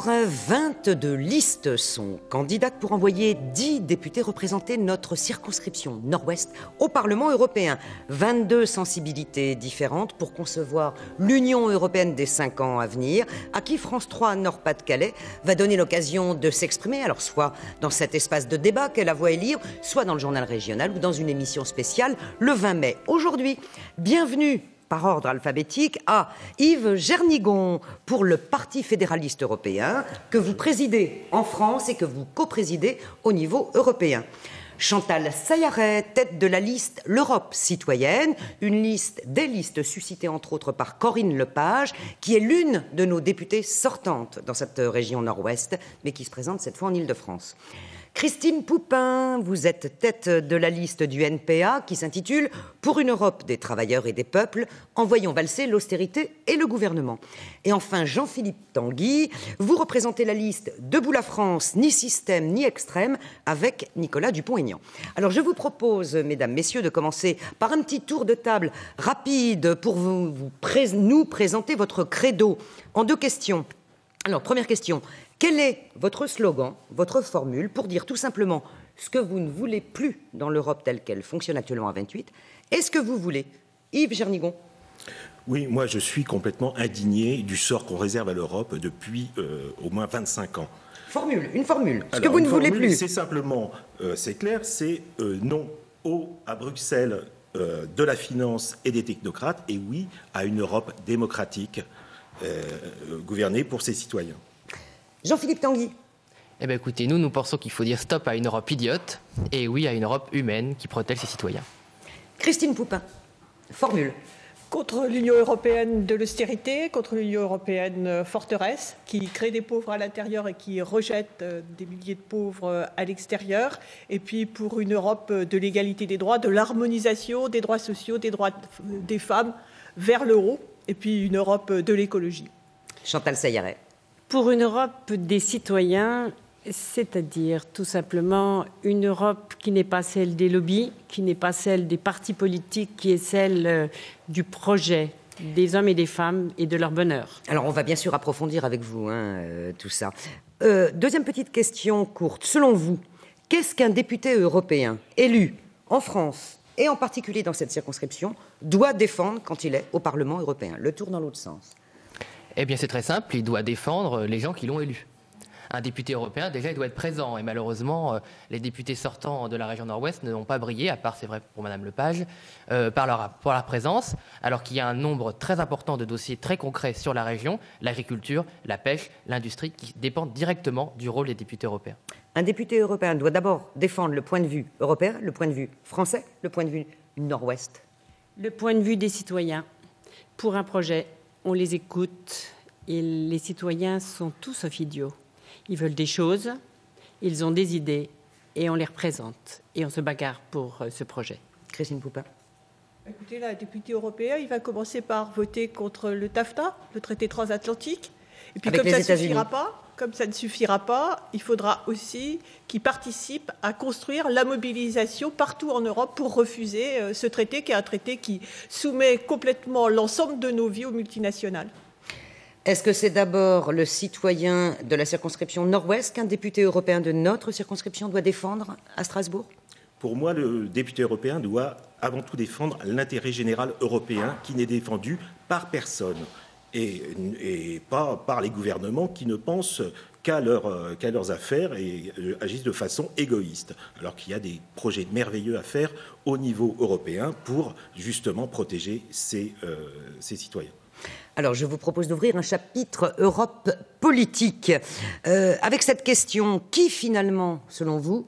22 listes sont candidates pour envoyer 10 députés représenter notre circonscription Nord-Ouest au Parlement européen. 22 sensibilités différentes pour concevoir l'Union européenne des 5 ans à venir, à qui France 3 Nord-Pas-de-Calais va donner l'occasion de s'exprimer, alors soit dans cet espace de débat qu'est La Voix est libre, soit dans le journal régional ou dans une émission spéciale le 20 mai. Aujourd'hui, bienvenue par ordre alphabétique, à Yves Jernigon pour le Parti fédéraliste européen, que vous présidez en France et que vous co-présidez au niveau européen. Chantal Sayaret, tête de la liste L'Europe citoyenne, une liste des listes suscitées entre autres par Corinne Lepage, qui est l'une de nos députées sortantes dans cette région nord-ouest, mais qui se présente cette fois en Île-de-France. Christine Poupin, vous êtes tête de la liste du NPA qui s'intitule « Pour une Europe des travailleurs et des peuples, envoyons valser l'austérité et le gouvernement ». Et enfin, Jean-Philippe Tanguy, vous représentez la liste « Debout la France, ni système ni extrême » avec Nicolas Dupont-Aignan. Alors je vous propose, mesdames, messieurs, de commencer par un petit tour de table rapide pour nous présenter votre credo en 2 questions. Alors, première question. Quel est votre slogan, votre formule pour dire tout simplement ce que vous ne voulez plus dans l'Europe telle qu'elle fonctionne actuellement à 28 et ce que vous voulez? Yves Jernigon. Oui, moi je suis complètement indigné du sort qu'on réserve à l'Europe depuis au moins 25 ans. Une formule, ce que vous ne voulez plus. C'est simplement, c'est clair, c'est non à Bruxelles de la finance et des technocrates et oui à une Europe démocratique gouvernée pour ses citoyens. Jean-Philippe Tanguy. Eh bien écoutez, nous pensons qu'il faut dire stop à une Europe idiote et oui à une Europe humaine qui protège ses citoyens. Christine Poupin, formule. Contre l'Union européenne de l'austérité, contre l'Union européenne forteresse, qui crée des pauvres à l'intérieur et qui rejette des milliers de pauvres à l'extérieur. Et puis pour une Europe de l'égalité des droits, de l'harmonisation des droits sociaux, des droits des femmes vers le haut. Et puis une Europe de l'écologie. Chantal Sayaret. Pour une Europe des citoyens, c'est-à-dire tout simplement une Europe qui n'est pas celle des lobbies, qui n'est pas celle des partis politiques, qui est celle du projet des hommes et des femmes et de leur bonheur. Alors on va bien sûr approfondir avec vous tout ça. Deuxième petite question courte. Selon vous, qu'est-ce qu'un député européen élu en France et en particulier dans cette circonscription doit défendre quand il est au Parlement européen? Le tour dans l'autre sens. Eh bien c'est très simple, il doit défendre les gens qui l'ont élu. Un député européen, déjà, il doit être présent. Et malheureusement, les députés sortants de la région Nord-Ouest n'ont pas brillé, à part, c'est vrai, pour Madame Lepage, pour leur présence, alors qu'il y a un nombre très important de dossiers très concrets sur la région, l'agriculture, la pêche, l'industrie, qui dépendent directement du rôle des députés européens. Un député européen doit d'abord défendre le point de vue européen, le point de vue français, le point de vue Nord-Ouest. Le point de vue des citoyens. Pour un projet, on les écoute et les citoyens sont tous sauf idiots. Ils veulent des choses, ils ont des idées et on les représente. Et on se bagarre pour ce projet. Christine Poupin. Écoutez, là, député européen, il va commencer par voter contre le TAFTA, le traité transatlantique. Et puis comme ça ne suffira pas, il faudra aussi qu'il participe à construire la mobilisation partout en Europe pour refuser ce traité qui est un traité qui soumet complètement l'ensemble de nos vies aux multinationales. Est-ce que c'est d'abord le citoyen de la circonscription Nord-Ouest qu'un député européen de notre circonscription doit défendre à Strasbourg? Pour moi, le député européen doit avant tout défendre l'intérêt général européen qui n'est défendu par personne et pas par les gouvernements qui ne pensent qu'à leurs affaires et agissent de façon égoïste, alors qu'il y a des projets merveilleux à faire au niveau européen pour justement protéger ses citoyens. Alors, je vous propose d'ouvrir un chapitre Europe politique avec cette question. Qui, finalement, selon vous,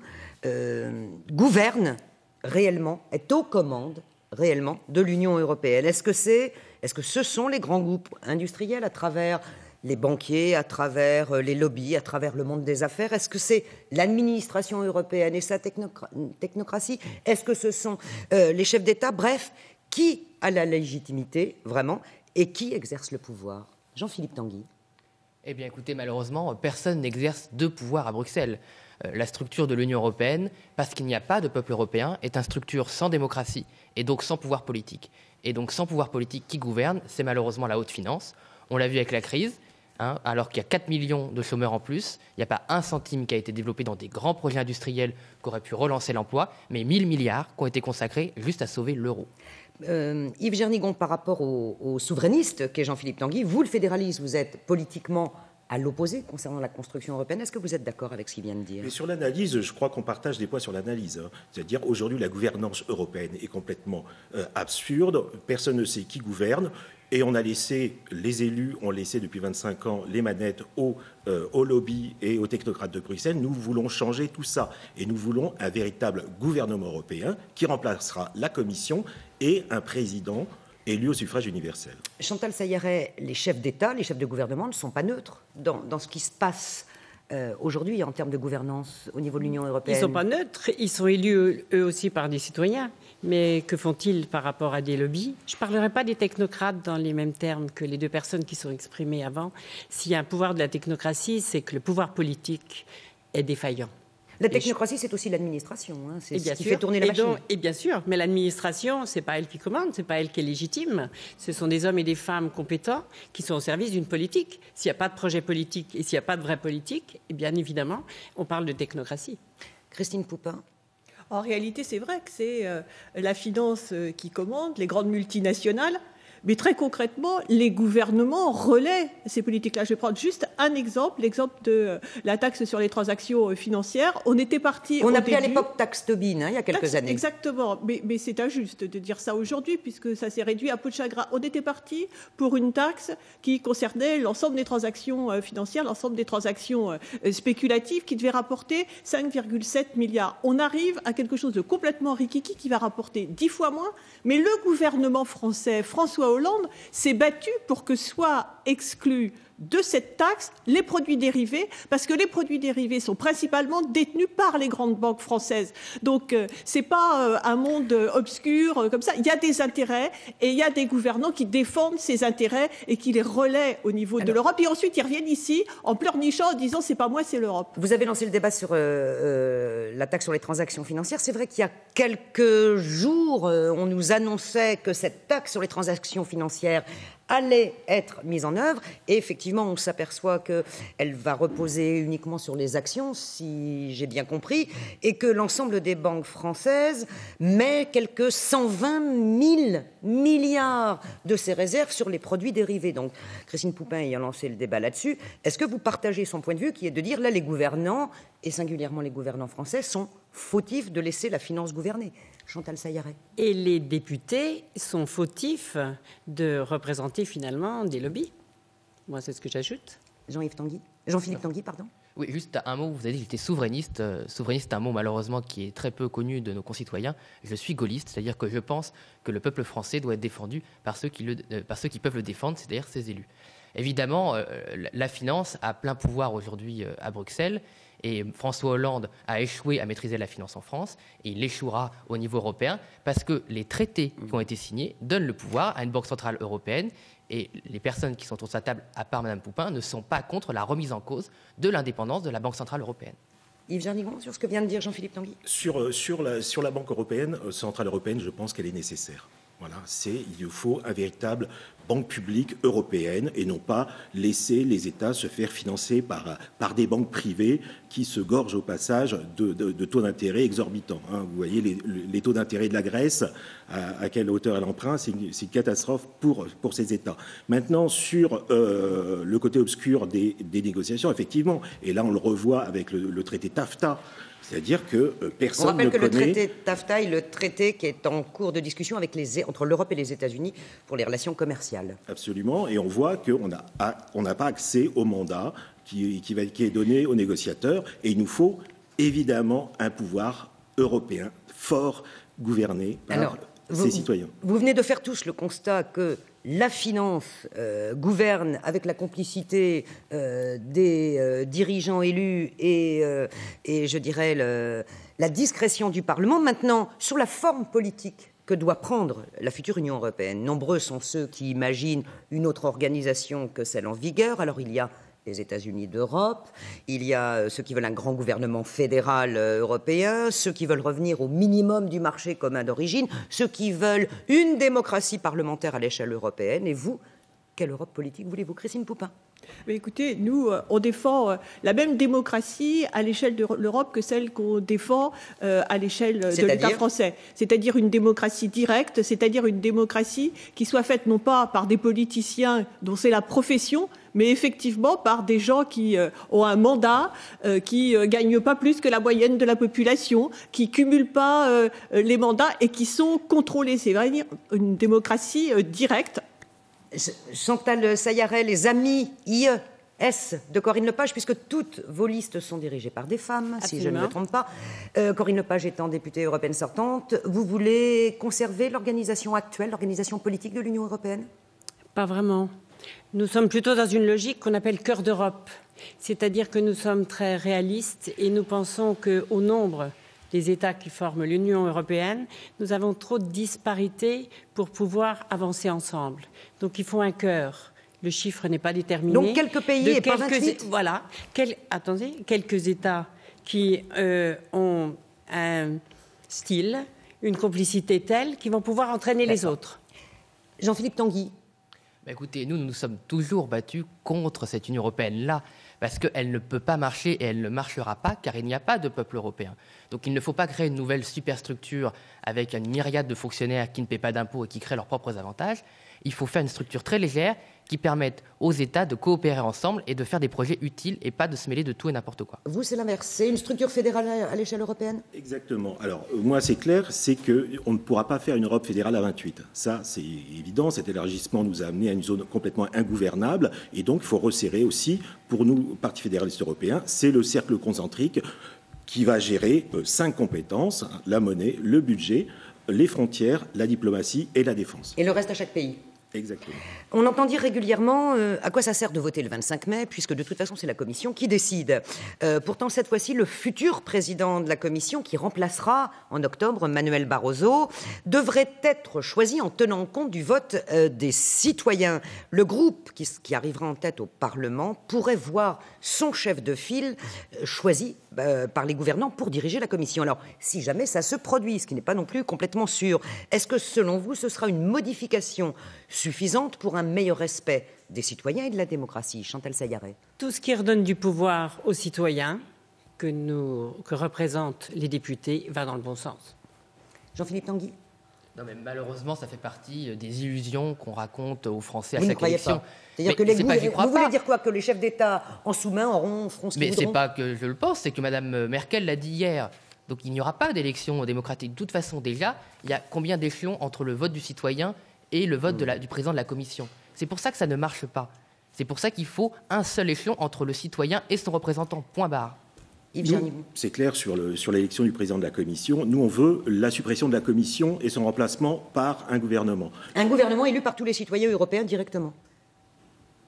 gouverne réellement, est aux commandes réellement de l'Union européenne? Est-ce que ce sont les grands groupes industriels à travers les banquiers, à travers les lobbies, à travers le monde des affaires? Est-ce que c'est l'administration européenne et sa technocratie? Est-ce que ce sont les chefs d'État? Bref, qui a la légitimité, vraiment, et qui exerce le pouvoir? Jean-Philippe Tanguy. Eh bien, écoutez, malheureusement, personne n'exerce de pouvoir à Bruxelles. La structure de l'Union européenne, parce qu'il n'y a pas de peuple européen, est une structure sans démocratie et donc sans pouvoir politique. Et donc sans pouvoir politique qui gouverne, c'est malheureusement la haute finance. On l'a vu avec la crise. alors qu'il y a 4 millions de chômeurs en plus. Il n'y a pas un centime qui a été développé dans des grands projets industriels qui auraient pu relancer l'emploi, mais 1000 milliards qui ont été consacrés juste à sauver l'euro. Yves Jernigon, par rapport au souverainiste qu'est Jean-Philippe Tanguy, vous, le fédéraliste, vous êtes politiquement à l'opposé concernant la construction européenne. Est-ce que vous êtes d'accord avec ce qu'il vient de dire? Mais sur l'analyse, je crois qu'on partage des points sur l'analyse. C'est-à-dire, aujourd'hui, la gouvernance européenne est complètement absurde. Personne ne sait qui gouverne. Et on a laissé, les élus ont laissé depuis 25 ans les manettes aux lobbies et aux technocrates de Bruxelles. Nous voulons changer tout ça. Et nous voulons un véritable gouvernement européen qui remplacera la Commission et un président élu au suffrage universel. Chantal Sailharet, les chefs d'État, les chefs de gouvernement ne sont pas neutres dans ce qui se passe aujourd'hui en termes de gouvernance au niveau de l'Union européenne. Ils ne sont pas neutres, ils sont élus eux aussi par des citoyens. Mais que font-ils par rapport à des lobbies? Je ne parlerai pas des technocrates dans les mêmes termes que les deux personnes qui sont exprimées avant. S'il y a un pouvoir de la technocratie, c'est que le pouvoir politique est défaillant. La technocratie, c'est aussi l'administration. Hein. C'est ce qui fait tourner la machine. Et bien sûr, mais l'administration, ce n'est pas elle qui commande, ce n'est pas elle qui est légitime. Ce sont des hommes et des femmes compétents qui sont au service d'une politique. S'il n'y a pas de projet politique et s'il n'y a pas de vraie politique, et bien évidemment, on parle de technocratie. Christine Poupin. En réalité, c'est vrai que c'est la finance qui commande, les grandes multinationales. Mais très concrètement, les gouvernements relaient ces politiques-là. Je vais prendre juste un exemple, l'exemple de la taxe sur les transactions financières. On était parti. On appelait à l'époque taxe Tobin, il y a quelques années. Exactement. Mais c'est injuste de dire ça aujourd'hui, puisque ça s'est réduit à peau de chagrin. On était parti pour une taxe qui concernait l'ensemble des transactions financières, l'ensemble des transactions spéculatives, qui devait rapporter 5,7 milliards. On arrive à quelque chose de complètement rikiki qui va rapporter 10 fois moins. Mais le gouvernement français, François Hollande, s'est battu pour que soient exclus de cette taxe les produits dérivés, parce que les produits dérivés sont principalement détenus par les grandes banques françaises. Donc, ce n'est pas un monde obscur comme ça. Il y a des intérêts et il y a des gouvernants qui défendent ces intérêts et qui les relaient au niveau de l'Europe. Et ensuite, ils reviennent ici en pleurnichant, en disant « c'est pas moi, c'est l'Europe ». Vous avez lancé le débat sur la taxe sur les transactions financières. C'est vrai qu'il y a quelques jours, on nous annonçait que cette taxe sur les transactions financières allait être mise en œuvre, et effectivement on s'aperçoit qu'elle va reposer uniquement sur les actions, si j'ai bien compris, et que l'ensemble des banques françaises met quelques 120 000 milliards de ses réserves sur les produits dérivés. Donc Christine Poupin ayant lancé le débat là-dessus, est-ce que vous partagez son point de vue qui est de dire là les gouvernants, et singulièrement les gouvernants français, sont fautifs de laisser la finance gouverner? Chantal Sailharet. Et les députés sont fautifs de représenter finalement des lobbies. Moi, c'est ce que j'ajoute. Jean-Philippe Tanguy, pardon. Oui, juste un mot, vous avez dit que j'étais souverainiste. Souverainiste, c'est un mot malheureusement qui est très peu connu de nos concitoyens. Je suis gaulliste, c'est-à-dire que je pense que le peuple français doit être défendu par ceux qui peuvent le défendre, c'est-à-dire ses élus. Évidemment, la finance a plein pouvoir aujourd'hui à Bruxelles. Et François Hollande a échoué à maîtriser la finance en France, et il échouera au niveau européen, parce que les traités qui ont été signés donnent le pouvoir à une banque centrale européenne, et les personnes qui sont autour de sa table, à part Mme Poupin, ne sont pas contre la remise en cause de l'indépendance de la Banque centrale européenne. Yves Jernigon, sur ce que vient de dire Jean-Philippe Tanguy. Sur la Banque centrale européenne, je pense qu'elle est nécessaire. Voilà, il faut un véritable banque publique européenne et non pas laisser les États se faire financer par des banques privées qui se gorgent au passage de taux d'intérêt exorbitants. Hein. Vous voyez les taux d'intérêt de la Grèce, à quelle hauteur elle emprunte, c'est une catastrophe pour ces États. Maintenant, sur le côté obscur des négociations, effectivement, et là on le revoit avec le traité TAFTA, c'est-à-dire que personne ne connaît... On rappelle que le traité TAFTA est le traité qui est en cours de discussion entre l'Europe et les États-Unis pour les relations commerciales. Absolument, et on voit qu'on n'a pas accès au mandat qui est donné aux négociateurs, et il nous faut évidemment un pouvoir européen fort gouverné par ses citoyens. Vous venez de faire tous le constat que la finance gouverne avec la complicité des dirigeants élus et je dirais la discrétion du Parlement. Maintenant, sur la forme politique que doit prendre la future Union européenne, nombreux sont ceux qui imaginent une autre organisation que celle en vigueur. Alors il y a les États-Unis d'Europe, il y a ceux qui veulent un grand gouvernement fédéral européen, ceux qui veulent revenir au minimum du marché commun d'origine, ceux qui veulent une démocratie parlementaire à l'échelle européenne. Et vous, quelle Europe politique voulez-vous, Christine Poupin? Mais écoutez, nous, on défend la même démocratie à l'échelle de l'Europe que celle qu'on défend à l'échelle de l'État français. C'est-à-dire une démocratie directe, c'est-à-dire une démocratie qui soit faite non pas par des politiciens dont c'est la profession, mais effectivement par des gens qui ont un mandat, qui gagnent pas plus que la moyenne de la population, qui cumulent pas les mandats et qui sont contrôlés. C'est vrai, une démocratie directe. Chantal Sayaret, les amis IES de Corinne Lepage, puisque toutes vos listes sont dirigées par des femmes, Absolument. Si je ne me trompe pas. Corinne Lepage étant députée européenne sortante, vous voulez conserver l'organisation actuelle, l'organisation politique de l'Union européenne ? Pas vraiment. Nous sommes plutôt dans une logique qu'on appelle cœur d'Europe. C'est-à-dire que nous sommes très réalistes et nous pensons qu'au nombre des États qui forment l'Union européenne, nous avons trop de disparités pour pouvoir avancer ensemble. Donc il faut un cœur. Le chiffre n'est pas déterminé. Donc quelques pays et pas 28 ? Voilà. Quelques États qui ont un style, une complicité telle qu'ils vont pouvoir entraîner les autres. Jean-Philippe Tanguy. Écoutez, nous sommes toujours battus contre cette Union européenne-là, parce qu'elle ne peut pas marcher et elle ne marchera pas, car il n'y a pas de peuple européen. Donc il ne faut pas créer une nouvelle superstructure avec une myriade de fonctionnaires qui ne paient pas d'impôts et qui créent leurs propres avantages. Il faut faire une structure très légère qui permette aux États de coopérer ensemble et de faire des projets utiles et pas de se mêler de tout et n'importe quoi. Vous, c'est l'inverse. C'est une structure fédérale à l'échelle européenne ? Exactement. Alors, moi, c'est clair, c'est qu'on ne pourra pas faire une Europe fédérale à 28. Ça, c'est évident. Cet élargissement nous a amené à une zone complètement ingouvernable. Et donc, il faut resserrer aussi, pour nous, Parti fédéraliste européen, c'est le cercle concentrique qui va gérer 5 compétences, la monnaie, le budget, les frontières, la diplomatie et la défense. Et le reste à chaque pays ? Exactement. On entend dire régulièrement à quoi ça sert de voter le 25 mai, puisque de toute façon c'est la Commission qui décide. Pourtant cette fois-ci, le futur président de la Commission, qui remplacera en octobre Manuel Barroso, devrait être choisi en tenant compte du vote des citoyens. Le groupe qui arrivera en tête au Parlement pourrait voir son chef de file choisi par les gouvernants pour diriger la Commission. Alors, si jamais ça se produit, ce qui n'est pas non plus complètement sûr, est-ce que selon vous, ce sera une modification suffisante pour un meilleur respect des citoyens et de la démocratie ? Chantal Sayaret. Tout ce qui redonne du pouvoir aux citoyens que représentent les députés va dans le bon sens. Jean-Philippe Tanguy. Non, mais malheureusement, ça fait partie des illusions qu'on raconte aux Français à vous chaque élection. C'est-à-dire que vous voulez dire quoi ? Que les chefs d'État en sous-main feront ce qu'ils voudront ? Mais c'est pas que je le pense, c'est que Mme Merkel l'a dit hier. Donc il n'y aura pas d'élection démocratique. De toute façon, déjà, il y a combien d'échelons entre le vote du citoyen et le vote du président de la Commission ? C'est pour ça que ça ne marche pas. C'est pour ça qu'il faut un seul échelon entre le citoyen et son représentant. Point barre. C'est clair sur l'élection du président de la Commission. Nous, on veut la suppression de la Commission et son remplacement par un gouvernement. Un gouvernement élu par tous les citoyens européens directement ?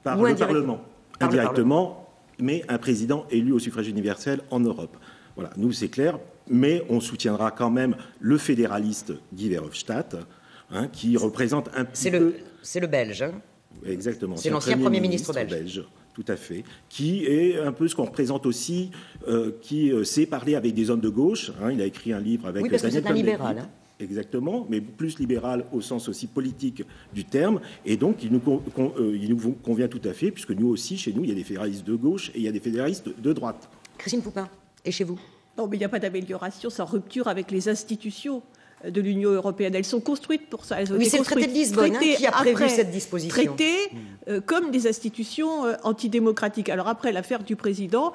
Par le Parlement. Indirectement, mais un président élu au suffrage universel en Europe. Voilà, nous, c'est clair. Mais on soutiendra quand même le fédéraliste Guy Verhofstadt, qui représente un petit peu... C'est le Belge, hein ? Exactement. C'est l'ancien Premier ministre belge. Tout à fait, qui est un peu ce qu'on représente aussi, qui sait parler avec des hommes de gauche. Il a écrit un livre avec... Oui, parce que c'est un libéral. Exactement, mais plus libéral au sens aussi politique du terme. Et donc, il nous convient tout à fait, puisque nous aussi, chez nous, il y a des fédéralistes de gauche et il y a des fédéralistes de droite. Christine Poupin, et chez vous ? Non, mais il n'y a pas d'amélioration sans rupture avec les institutions de l'Union européenne. Elles sont construites pour ça. Oui, c'est le traité de Lisbonne qui a prévu cette disposition. Traité comme des institutions antidémocratiques. Alors après, l'affaire du président,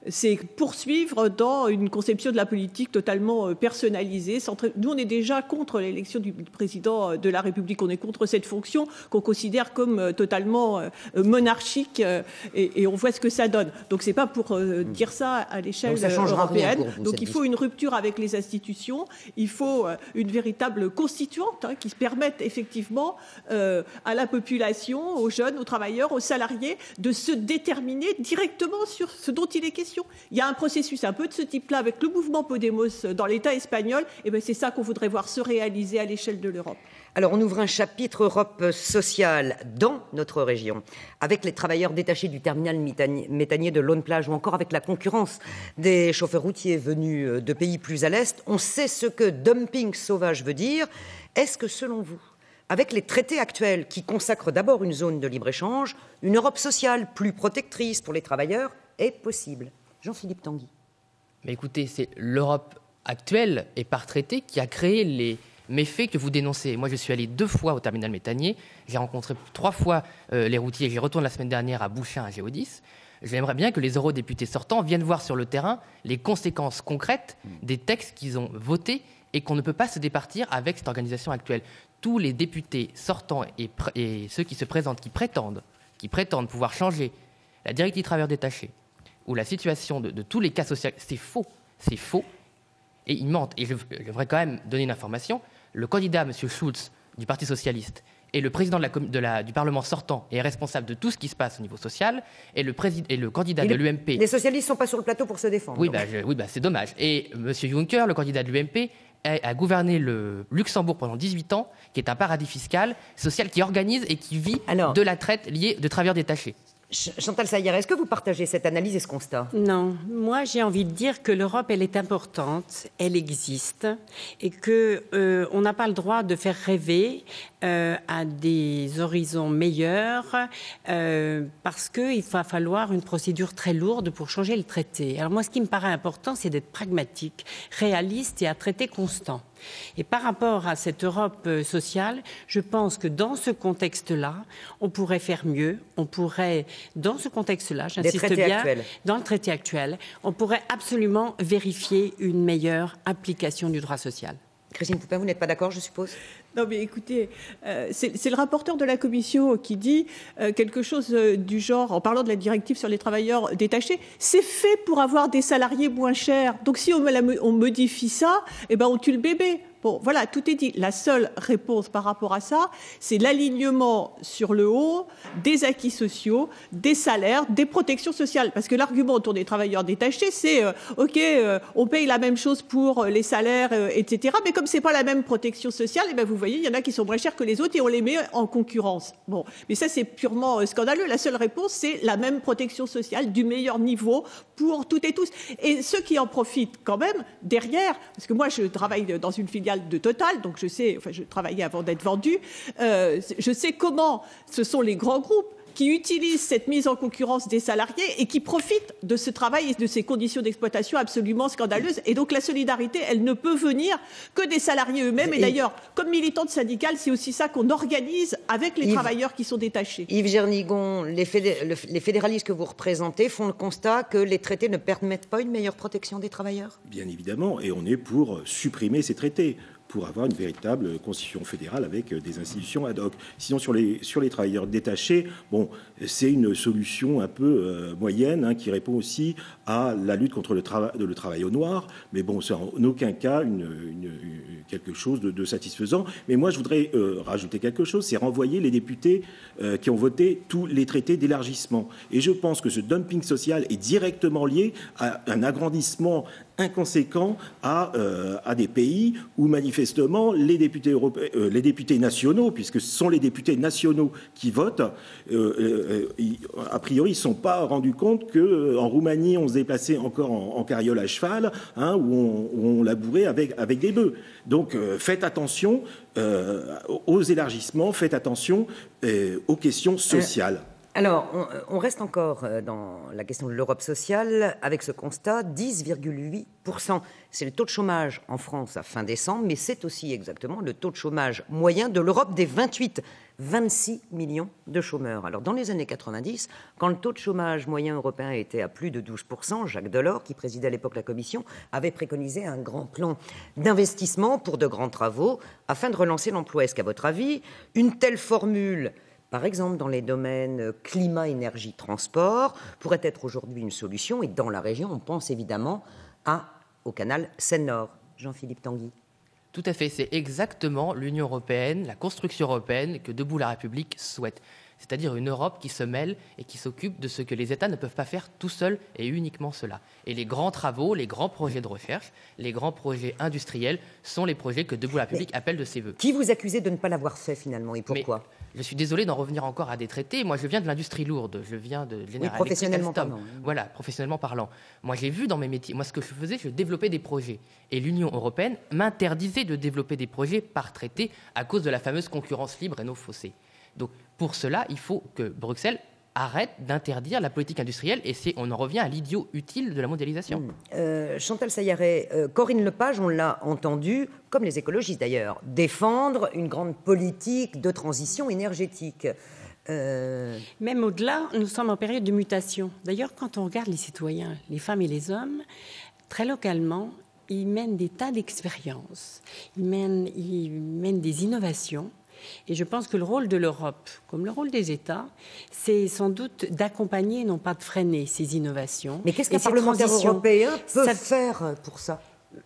c'est poursuivre dans une conception de la politique totalement personnalisée. Nous, on est déjà contre l'élection du président de la République. On est contre cette fonction qu'on considère comme totalement monarchique et on voit ce que ça donne. Donc c'est pas pour dire ça à l'échelle européenne. Donc il faut une rupture avec les institutions. Il faut une véritable constituante qui permette effectivement à la population, aux jeunes, aux travailleurs, aux salariés de se déterminer directement sur ce dont il est question. Il y a un processus un peu de ce type-là avec le mouvement Podemos dans l'État espagnol, et bien c'est ça qu'on voudrait voir se réaliser à l'échelle de l'Europe. Alors on ouvre un chapitre Europe sociale dans notre région, avec les travailleurs détachés du terminal méthanier de Laune-Plage ou encore avec la concurrence des chauffeurs routiers venus de pays plus à l'est. On sait ce que dumping sauvage veut dire. Est-ce que selon vous, avec les traités actuels qui consacrent d'abord une zone de libre-échange, une Europe sociale plus protectrice pour les travailleurs est possible. Jean-Philippe Tanguy. Mais écoutez, c'est l'Europe actuelle et par traité qui a créé les méfaits que vous dénoncez. Moi, je suis allé 2 fois au terminal méthanier, j'ai rencontré 3 fois les routiers, j'y retourne la semaine dernière à Bouchain, à Géodis. J'aimerais bien que les eurodéputés sortants viennent voir sur le terrain les conséquences concrètes des textes qu'ils ont votés et qu'on ne peut pas se départir avec cette organisation actuelle. Tous les députés sortants et ceux qui se présentent, qui prétendent pouvoir changer la directive travailleurs détachés ou la situation de tous les cas sociaux, c'est faux. Et ils mentent. Et je voudrais quand même donner une information. Le candidat, M. Schulz, du Parti socialiste, et le président du Parlement sortant est responsable de tout ce qui se passe au niveau social, et le candidat de l'UMP... Les socialistes ne sont pas sur le plateau pour se défendre. Oui, c'est dommage. Et M. Juncker, le candidat de l'UMP, a gouverné le Luxembourg pendant 18 ans, qui est un paradis fiscal, social, qui organise et qui vit de la traite liée de travailleurs détachés. Chantal Sayer, est-ce que vous partagez cette analyse et ce constat? Non. Moi, j'ai envie de dire que l'Europe, elle est importante, elle existe, et qu'on n'a pas le droit de faire rêver à des horizons meilleurs, parce qu'il va falloir une procédure très lourde pour changer le traité. Alors moi, ce qui me paraît important, c'est d'être pragmatique, réaliste et à traité constant. Et par rapport à cette Europe sociale, je pense que dans ce contexte-là, on pourrait faire mieux. On pourrait, dans ce contexte-là, j'insiste bien, dans le traité actuel, on pourrait absolument vérifier une meilleure application du droit social. Christine Poupin, vous n'êtes pas d'accord, je suppose? Non, mais écoutez, c'est le rapporteur de la Commission qui dit quelque chose du genre, en parlant de la directive sur les travailleurs détachés, c'est fait pour avoir des salariés moins chers. Donc si on modifie ça, eh ben on tue le bébé. Bon, voilà, tout est dit. La seule réponse par rapport à ça, c'est l'alignement sur le haut des acquis sociaux, des salaires, des protections sociales. Parce que l'argument autour des travailleurs détachés, c'est on paye la même chose pour les salaires, etc. Mais comme c'est pas la même protection sociale, eh ben vous voyez, il y en a qui sont moins chers que les autres et on les met en concurrence. Bon, mais ça c'est purement scandaleux. La seule réponse, c'est la même protection sociale du meilleur niveau pour toutes et tous. Et ceux qui en profitent quand même derrière, parce que moi je travaille dans une filiale de Total, donc je travaillais avant d'être vendu, je sais comment ce sont les grands groupes qui utilisent cette mise en concurrence des salariés et qui profitent de ce travail et de ces conditions d'exploitation absolument scandaleuses. Et donc la solidarité, elle ne peut venir que des salariés eux-mêmes. Et d'ailleurs, comme militante syndicale, c'est aussi ça qu'on organise avec les travailleurs qui sont détachés. Yves Gernigon, les fédéralistes que vous représentez font le constat que les traités ne permettent pas une meilleure protection des travailleurs? Bien évidemment, et on est pour supprimer ces traités, pour avoir une véritable constitution fédérale avec des institutions ad hoc. Sinon, sur les travailleurs détachés, bon, c'est une solution un peu moyenne qui répond aussi à la lutte contre le travail au noir, mais bon, c'est en aucun cas quelque chose de satisfaisant. Mais moi, je voudrais rajouter quelque chose, c'est renvoyer les députés qui ont voté tous les traités d'élargissement. Et je pense que ce dumping social est directement lié à un agrandissement inconséquent à des pays où manifestement les députés nationaux, puisque ce sont les députés nationaux qui votent, a priori ils ne se sont pas rendus compte qu'en Roumanie on se déplaçait encore en carriole à cheval, où on labourait avec des bœufs. Donc faites attention aux élargissements, faites attention aux questions sociales. Alors, on reste encore dans la question de l'Europe sociale avec ce constat, 10,8%. C'est le taux de chômage en France à fin décembre, mais c'est aussi exactement le taux de chômage moyen de l'Europe des 28. 26 millions de chômeurs. Alors, dans les années 90, quand le taux de chômage moyen européen était à plus de 12%, Jacques Delors, qui présidait à l'époque la Commission, avait préconisé un grand plan d'investissement pour de grands travaux afin de relancer l'emploi. Est-ce qu'à votre avis, une telle formule, par exemple dans les domaines climat, énergie, transport, pourrait être aujourd'hui une solution? Et dans la région, on pense évidemment au canal Seine-Nord. Jean-Philippe Tanguy. Tout à fait, c'est exactement l'Union européenne, la construction européenne que Debout la République souhaite. C'est-à-dire une Europe qui se mêle et qui s'occupe de ce que les États ne peuvent pas faire tout seuls et uniquement cela. Et les grands travaux, les grands projets de recherche, les grands projets industriels sont les projets que Debout la République appelle de ses voeux. Qui vous accusez de ne pas l'avoir fait finalement et pourquoi ? Je suis désolé d'en revenir encore à des traités. Moi, je viens de l'industrie lourde, je viens de General professionnellement Electric, parlant. Voilà, professionnellement parlant. Moi, j'ai vu dans mes métiers, moi, ce que je faisais, je développais des projets. Et l'Union européenne m'interdisait de développer des projets par traité à cause de la fameuse concurrence libre et non faussée. Donc, pour cela, il faut que Bruxelles arrête d'interdire la politique industrielle et on en revient à l'idiot utile de la mondialisation. Chantal Sayaret, Corinne Lepage, on l'a entendu, comme les écologistes d'ailleurs, défendre une grande politique de transition énergétique. Même au-delà, nous sommes en période de mutation. D'ailleurs, quand on regarde les citoyens, les femmes et les hommes, très localement, ils mènent des tas d'expériences, ils mènent des innovations. Et je pense que le rôle de l'Europe, comme le rôle des États, c'est sans doute d'accompagner, non pas de freiner ces innovations. Mais qu'est-ce qu'un parlementaire européen peut faire pour ça ?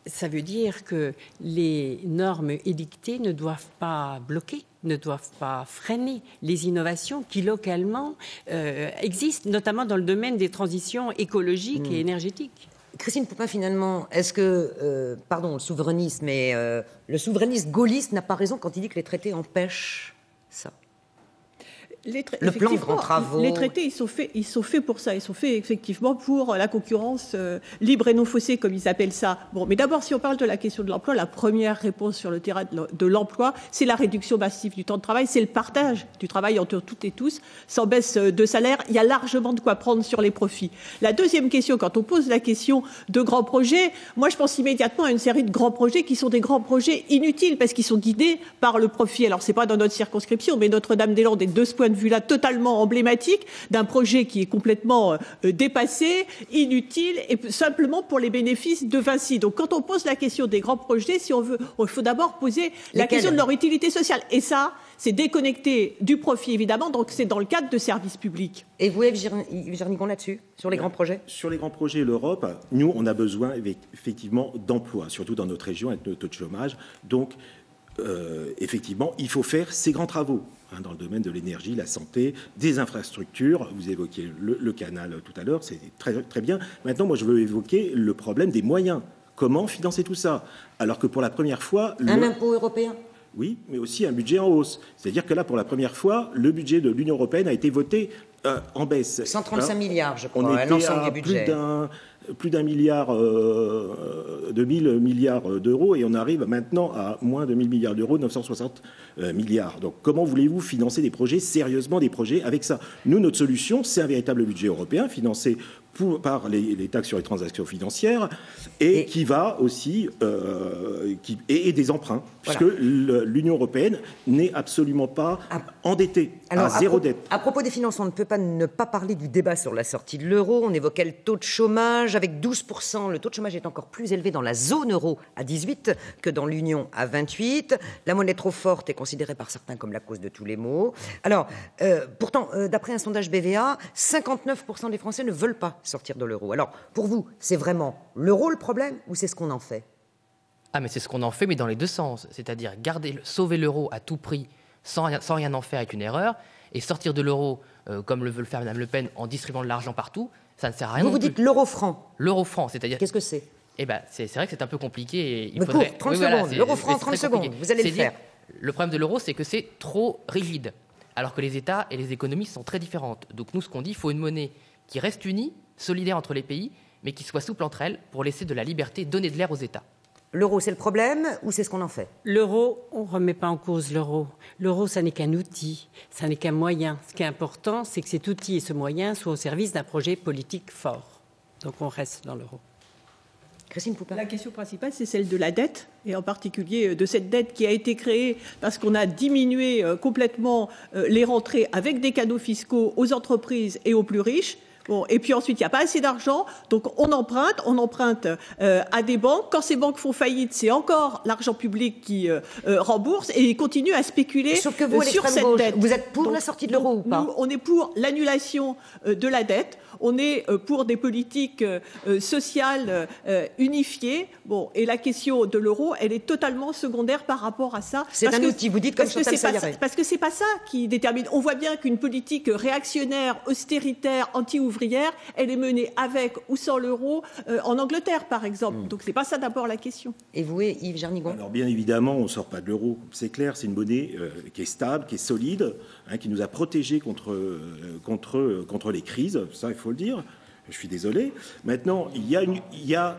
Ça veut dire que les normes édictées ne doivent pas bloquer, ne doivent pas freiner les innovations qui localement existent, notamment dans le domaine des transitions écologiques et énergétiques. Christine Poupin, finalement, est-ce que, le souverainisme le souverainiste gaulliste n'a pas raison quand il dit que les traités empêchent ça ? Le plan de grands travaux. Les traités, ils sont faits pour ça. Ils sont faits effectivement pour la concurrence libre et non faussée, comme ils appellent ça. Bon, mais d'abord, si on parle de la question de l'emploi, la première réponse sur le terrain de l'emploi, c'est la réduction massive du temps de travail, c'est le partage du travail entre toutes et tous, sans baisse de salaire. Il y a largement de quoi prendre sur les profits. La deuxième question, quand on pose la question de grands projets, moi, je pense immédiatement à une série de grands projets qui sont des grands projets inutiles parce qu'ils sont guidés par le profit. Alors, c'est pas dans notre circonscription, mais Notre-Dame-des-Landes est de ce point de vue-là totalement emblématique d'un projet qui est complètement dépassé, inutile et simplement pour les bénéfices de Vinci. Donc quand on pose la question des grands projets, si on veut, il faut d'abord poser la question de leur utilité sociale. Et ça, c'est déconnecté du profit évidemment, donc c'est dans le cadre de services publics. Et vous, Yves Girnicon, là-dessus, sur les grands projets ? Sur les grands projets, l'Europe, nous, on a besoin effectivement d'emplois, surtout dans notre région avec notre taux de chômage. Donc, effectivement, il faut faire ces grands travaux dans le domaine de l'énergie, la santé, des infrastructures. Vous évoquiez le canal tout à l'heure, c'est très, très bien. Maintenant, moi, je veux évoquer le problème des moyens. Comment financer tout ça ? Alors que pour la première fois... Un impôt européen ? Oui, mais aussi un budget en hausse. C'est-à-dire que là, pour la première fois, le budget de l'Union européenne a été voté en baisse. 135 milliards, je crois, on était l'ensemble à des budgets. Plus d'un milliard, de 1000 milliards d'euros, et on arrive maintenant à moins de 1000 milliards d'euros, 960 milliards. Donc comment voulez-vous financer des projets, sérieusement des projets, avec ça ? Nous, notre solution, c'est un véritable budget européen, financé par les taxes sur les transactions financières, et qui va aussi... et des emprunts, voilà. Puisque l'Union européenne n'est absolument pas endettée, à zéro dette. À propos des finances, on ne peut pas ne pas parler du débat sur la sortie de l'euro. On évoquait le taux de chômage. Avec 12%, le taux de chômage est encore plus élevé dans la zone euro à 18 que dans l'Union à 28. La monnaie trop forte est considérée par certains comme la cause de tous les maux. Alors, pourtant, d'après un sondage BVA, 59% des Français ne veulent pas sortir de l'euro. Alors, pour vous, c'est vraiment l'euro le problème ou c'est ce qu'on en fait ? Ah, mais c'est ce qu'on en fait, mais dans les deux sens. C'est-à-dire sauver l'euro à tout prix sans rien en faire avec une erreur, et sortir de l'euro, comme le veut le faire Mme Le Pen, en distribuant de l'argent partout, ça ne sert à rien. Vous dites l'euro-franc. L'euro-franc, c'est-à-dire... Qu'est-ce que c'est ? Eh ben, c'est vrai que c'est un peu compliqué. Et il faudrait... 30 secondes, l'euro-franc, 30 secondes, vous allez le faire. Le problème de l'euro, c'est que c'est trop rigide, alors que les États et les économies sont très différentes. Donc nous, ce qu'on dit, il faut une monnaie qui reste unie, solidaire entre les pays, mais qui soit souple entre elles pour laisser de la liberté, donner de l'air aux États. L'euro, c'est le problème ou c'est ce qu'on en fait ? L'euro, on ne remet pas en cause l'euro. L'euro, ça n'est qu'un outil, ça n'est qu'un moyen. Ce qui est important, c'est que cet outil et ce moyen soient au service d'un projet politique fort. Donc on reste dans l'euro. Christine Poupin. La question principale, c'est celle de la dette, et en particulier de cette dette qui a été créée parce qu'on a diminué complètement les rentrées avec des cadeaux fiscaux aux entreprises et aux plus riches. Bon, et puis ensuite, il n'y a pas assez d'argent, donc on emprunte à des banques. Quand ces banques font faillite, c'est encore l'argent public qui rembourse, et ils continuent à spéculer sur cette dette. Vous êtes pour la sortie de l'euro ou pas ? Nous, on est pour l'annulation de la dette. on est pour des politiques sociales unifiées. Bon, et la question de l'euro, elle est totalement secondaire par rapport à ça. C'est un outil, vous dites comme Chantal Sayaré. Parce que c'est pas ça qui détermine. On voit bien qu'une politique réactionnaire, austéritaire, anti-ouvrière, elle est menée avec ou sans l'euro en Angleterre, par exemple. Donc c'est pas ça d'abord la question. Et vous, Yves Jarnigon? Alors bien évidemment, on ne sort pas de l'euro. C'est clair, c'est une monnaie qui est stable, qui est solide, qui nous a protégés contre les crises. Ça, il faut le dire. Je suis désolé. Maintenant, il y a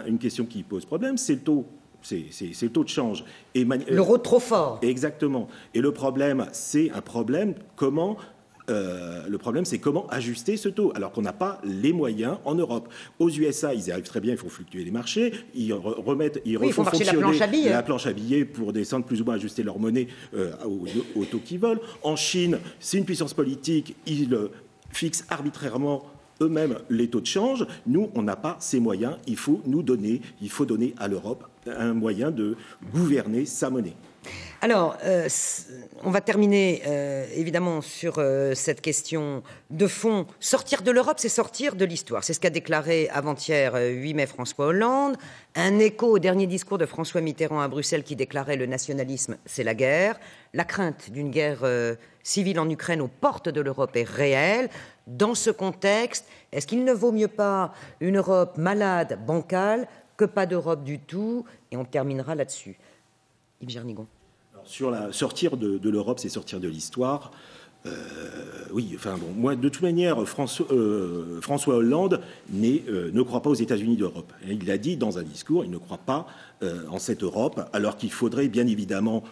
une question qui pose problème, c'est le taux. C'est le taux de change. L'euro trop fort. Exactement. Et le problème, c'est comment ajuster ce taux, alors qu'on n'a pas les moyens en Europe. Aux USA, ils y arrivent très bien, ils font fluctuer les marchés, ils refont fonctionner la planche à billets pour descendre plus ou moins ajuster leur monnaie au taux qu'ils veulent. En Chine, c'est une puissance politique, ils fixent arbitrairement eux-mêmes les taux de change. Nous, on n'a pas ces moyens. Il faut donner à l'Europe un moyen de gouverner sa monnaie. Alors, on va terminer évidemment sur cette question de fond. Sortir de l'Europe, c'est sortir de l'histoire. C'est ce qu'a déclaré avant-hier 8 mai François Hollande. Un écho au dernier discours de François Mitterrand à Bruxelles qui déclarait le nationalisme, c'est la guerre. La crainte d'une guerre civile en Ukraine aux portes de l'Europe est réelle. Dans ce contexte, est-ce qu'il ne vaut mieux pas une Europe malade, bancale, que pas d'Europe du tout? Et on terminera là-dessus. Yves Jarnigon. Sortir de l'Europe, c'est sortir de l'histoire. Oui, enfin bon, moi, de toute manière, François Hollande ne croit pas aux États-Unis d'Europe. Il l'a dit dans un discours, il ne croit pas en cette Europe, alors qu'il faudrait bien évidemment,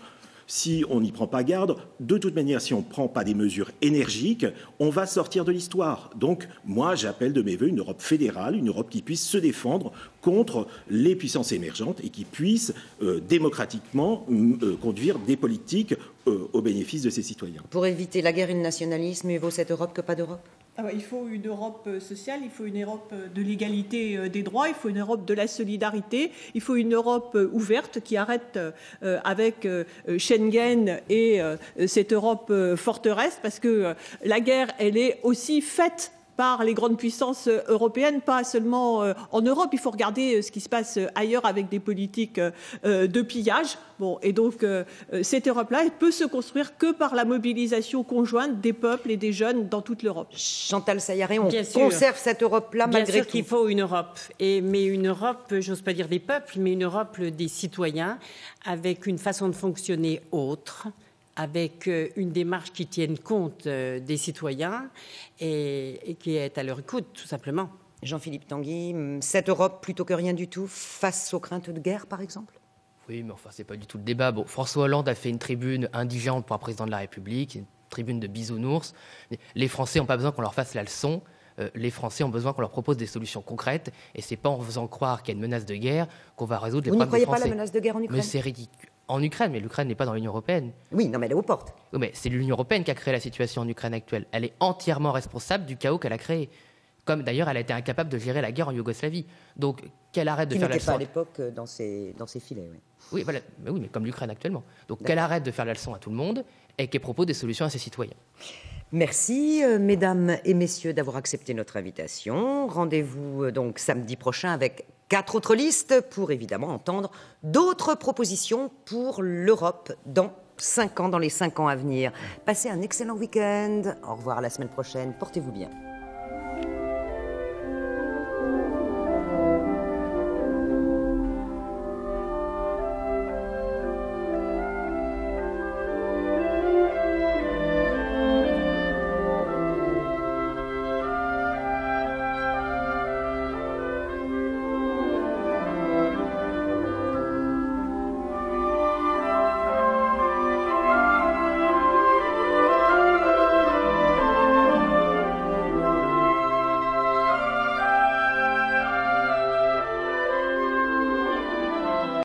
si on n'y prend pas garde, de toute manière, si on ne prend pas des mesures énergiques, on va sortir de l'histoire. Donc, moi, j'appelle de mes voeux une Europe fédérale, une Europe qui puisse se défendre contre les puissances émergentes et qui puisse démocratiquement conduire des politiques au bénéfice de ses citoyens. Pour éviter la guerre et le nationalisme, mieux vaut cette Europe que pas d'Europe? Il faut une Europe sociale, il faut une Europe de l'égalité des droits, il faut une Europe de la solidarité, il faut une Europe ouverte qui arrête avec Schengen et cette Europe forteresse, parce que la guerre, elle est aussi faite par les grandes puissances européennes, pas seulement en Europe. Il faut regarder ce qui se passe ailleurs avec des politiques de pillage. Bon, et donc cette Europe-là, elle peut se construire que par la mobilisation conjointe des peuples et des jeunes dans toute l'Europe. Chantal Sayaré, on conserve cette Europe-là malgré tout. Bien sûr qu'il faut une Europe, mais une Europe, j'ose pas dire des peuples, mais une Europe des citoyens, avec une façon de fonctionner autre, avec une démarche qui tienne compte des citoyens et qui est à leur écoute, tout simplement. Jean-Philippe Tanguy, cette Europe plutôt que rien du tout, face aux craintes de guerre, par exemple? Oui, mais enfin, c'est pas du tout le débat. Bon, François Hollande a fait une tribune indigente pour un président de la République, une tribune de bisounours. Les Français n'ont pas besoin qu'on leur fasse la leçon. Les Français ont besoin qu'on leur propose des solutions concrètes. Et c'est pas en faisant croire qu'il y a une menace de guerre qu'on va résoudre les problèmes des Français. Vous n'y croyez pas la menace de guerre en Ukraine? Mais c'est ridicule. En Ukraine, mais l'Ukraine n'est pas dans l'Union européenne. Oui, non, mais elle est aux portes. Oui, mais c'est l'Union européenne qui a créé la situation en Ukraine actuelle. Elle est entièrement responsable du chaos qu'elle a créé. Comme d'ailleurs, elle a été incapable de gérer la guerre en Yougoslavie. Donc, qu'elle arrête de faire la leçon. Qui n'était pas à l'époque dans ses filets, oui. Oui, voilà. Mais comme l'Ukraine actuellement. Donc, qu'elle arrête de faire la leçon à tout le monde et qu'elle propose des solutions à ses citoyens. Merci, mesdames et messieurs, d'avoir accepté notre invitation. Rendez-vous donc samedi prochain avec 4 autres listes pour évidemment entendre d'autres propositions pour l'Europe dans 5 ans, dans les 5 ans à venir. Passez un excellent week-end. Au revoir à la semaine prochaine. Portez-vous bien.